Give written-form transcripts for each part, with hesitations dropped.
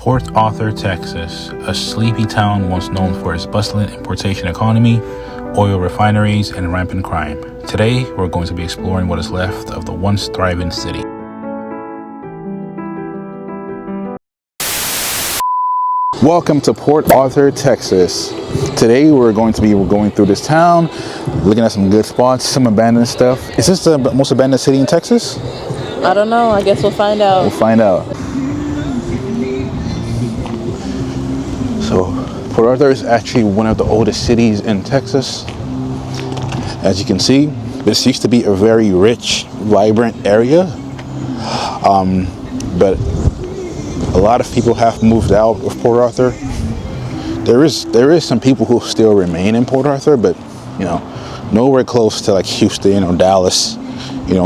Port Arthur, Texas, a sleepy town once known for its bustling importation economy, oil refineries, and rampant crime. Today, we're going to be exploring what is left of the once thriving city. Welcome to Port Arthur, Texas. Today, we're going to be going through this town, looking at some good spots, some abandoned stuff. Is this the most abandoned city in Texas? I don't know. I guess we'll find out. We'll find out. So, Port Arthur is actually one of the oldest cities in Texas. As you can see, this used to be a very rich, vibrant area. But a lot of people have moved out of Port Arthur. There is some people who still remain in Port Arthur, but nowhere close to like Houston or Dallas,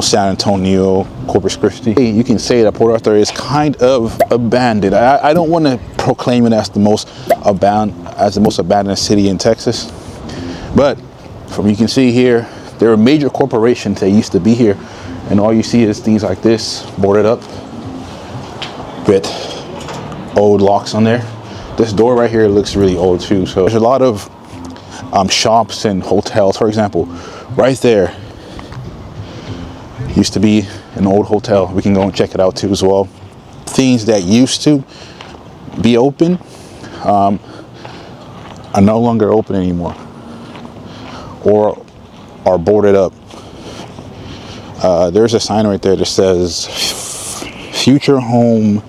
San Antonio, Corpus Christi. You can say that Port Arthur is kind of abandoned. I don't want to proclaim it as the most abandoned city in Texas, but from you can see here, there are major corporations that used to be here, and all you see is things like this boarded up with old locks on there. This door right here looks really old too. So there's a lot of shops and hotels. For example, right there used to be an old hotel. We can go and check it out too as well. Things that used to be open are no longer open anymore, or are boarded up. There's a sign right there that says future home.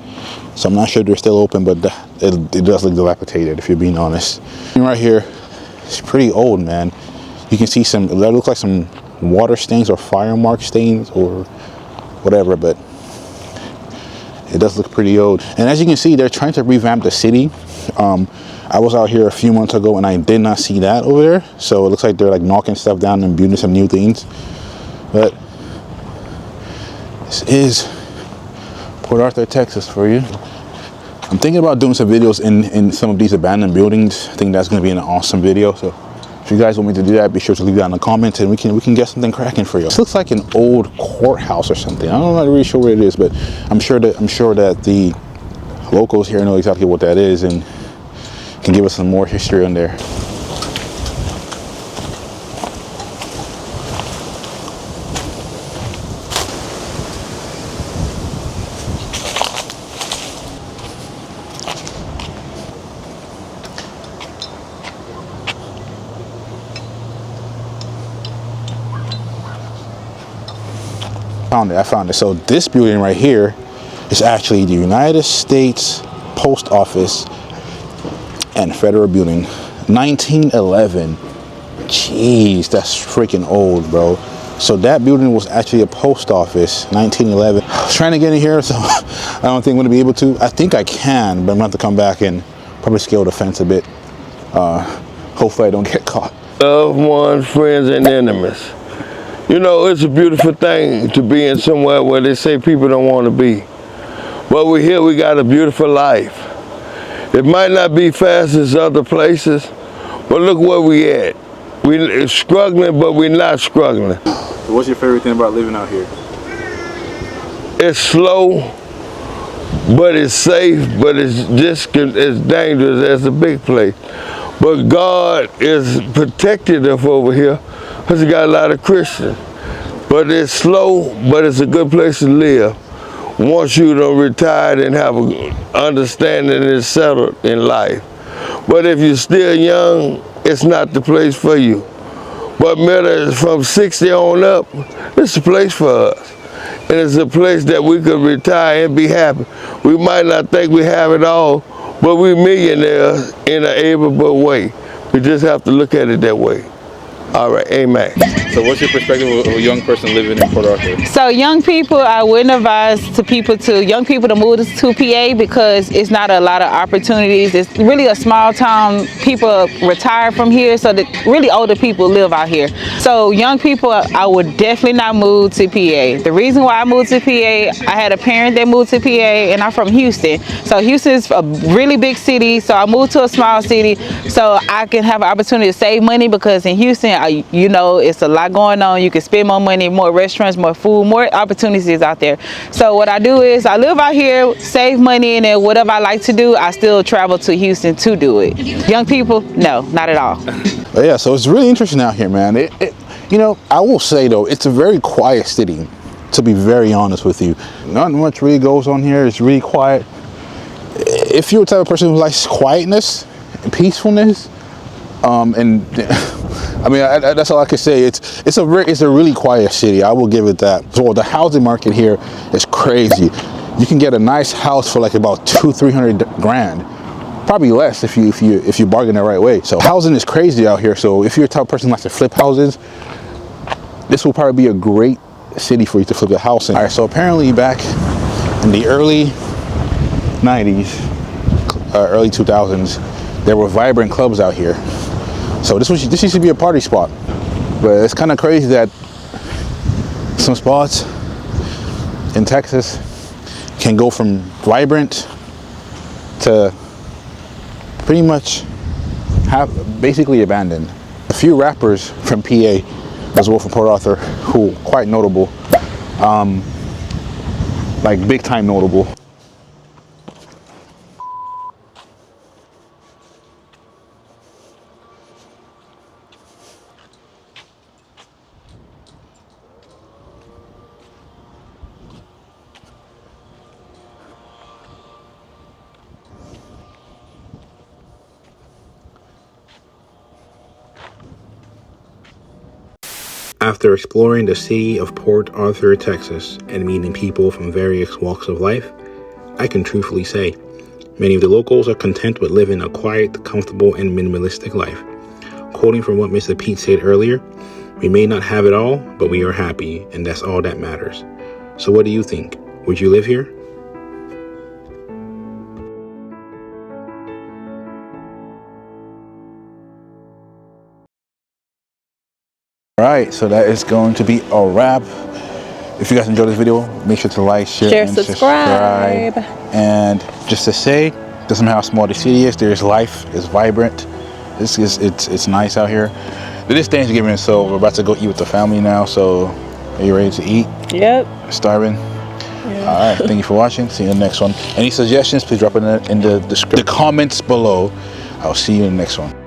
So I'm not sure they're still open, but it does look dilapidated, if you're being honest. And right here, it's pretty old, man. You can see that looks like some water stains or fire mark stains or whatever, but it does look pretty old. And as you can see, they're trying to revamp the city. I was out here a few months ago and I did not see that over there. So it looks like they're like knocking stuff down and building some new things. But this is Port Arthur, Texas for you. I'm thinking about doing some videos in some of these abandoned buildings. I think that's going to be an awesome video. So if you guys want me to do that, be sure to leave that in the comments and we can get something cracking for you. This looks like an old courthouse or something. I'm not really sure what it is, but I'm sure that the locals here know exactly what that is and can give us some more history on there. I found it. So this building right here is actually the United States Post Office and Federal Building, 1911. Jeez, that's freaking old, bro. So that building was actually a post office, 1911. I was trying to get in here, so I don't think I'm going to be able to. I think I can, but I'm going to have to come back and probably scale the fence a bit. Hopefully I don't get caught. Loved ones, friends, and enemies. It's a beautiful thing to be in somewhere where they say people don't want to be. But we're here, we got a beautiful life. It might not be fast as other places, but look where we at. We're struggling, but we're not struggling. What's your favorite thing about living out here? It's slow, but it's safe, but it's just as dangerous as the big place. But God is protected us over here because we got a lot of Christians. But it's slow, but it's a good place to live. Once you don't retire and have an understanding and settled in life. But if you're still young, it's not the place for you. But from 60 on up, it's a place for us. And it's a place that we could retire and be happy. We might not think we have it all, but we're millionaires in an able way. We just have to look at it that way. All right, amen. So what's your perspective of a young person living in Port Arthur? So young people, I wouldn't advise young people to move to PA because it's not a lot of opportunities. It's really a small town. People retire from here, so really older people live out here. So young people, I would definitely not move to PA. The reason why I moved to PA, I had a parent that moved to PA, and I'm from Houston. So Houston is a really big city, so I moved to a small city so I can have an opportunity to save money because in Houston, You know, it's a lot going on. You can spend more money, more restaurants, more food, more opportunities out there. So what I do is I live out here, save money, and then whatever I like to do, I still travel to Houston to do it. Young people, no, not at all. But yeah, so it's really interesting out here, man. You know, I will say though, it's a very quiet city, to be very honest with you. Not much really goes on here. It's really quiet. If you're the type of person who likes quietness and peacefulness, and I mean, that's all I can say. It's a really quiet city. I will give it that. So the housing market here is crazy. You can get a nice house for like about $200-300 grand, probably less if you bargain the right way. So housing is crazy out here. So if you're the type of person who likes to flip houses, this will probably be a great city for you to flip a house in. All right. So apparently back in the early 90s, early 2000s, there were vibrant clubs out here. So this used to be a party spot, but it's kind of crazy that some spots in Texas can go from vibrant to pretty much basically abandoned. A few rappers from PA, as well from Port Arthur, who are quite notable, like big time notable. After exploring the city of Port Arthur, Texas, and meeting people from various walks of life, I can truthfully say, many of the locals are content with living a quiet, comfortable, and minimalistic life. Quoting from what Mr. Pete said earlier, we may not have it all, but we are happy, and that's all that matters. So what do you think? Would you live here? Alright, so that is going to be a wrap. If you guys enjoyed this video, make sure to like, share, and subscribe. And just to say, doesn't matter how small the city is, there's life, it's vibrant, it's nice out here. It is Thanksgiving, so we're about to go eat with the family now. So are you ready to eat? Yep. Starving? Yeah. Alright, thank you for watching. See you in the next one. Any suggestions, please drop it in the comments below. I'll see you in the next one.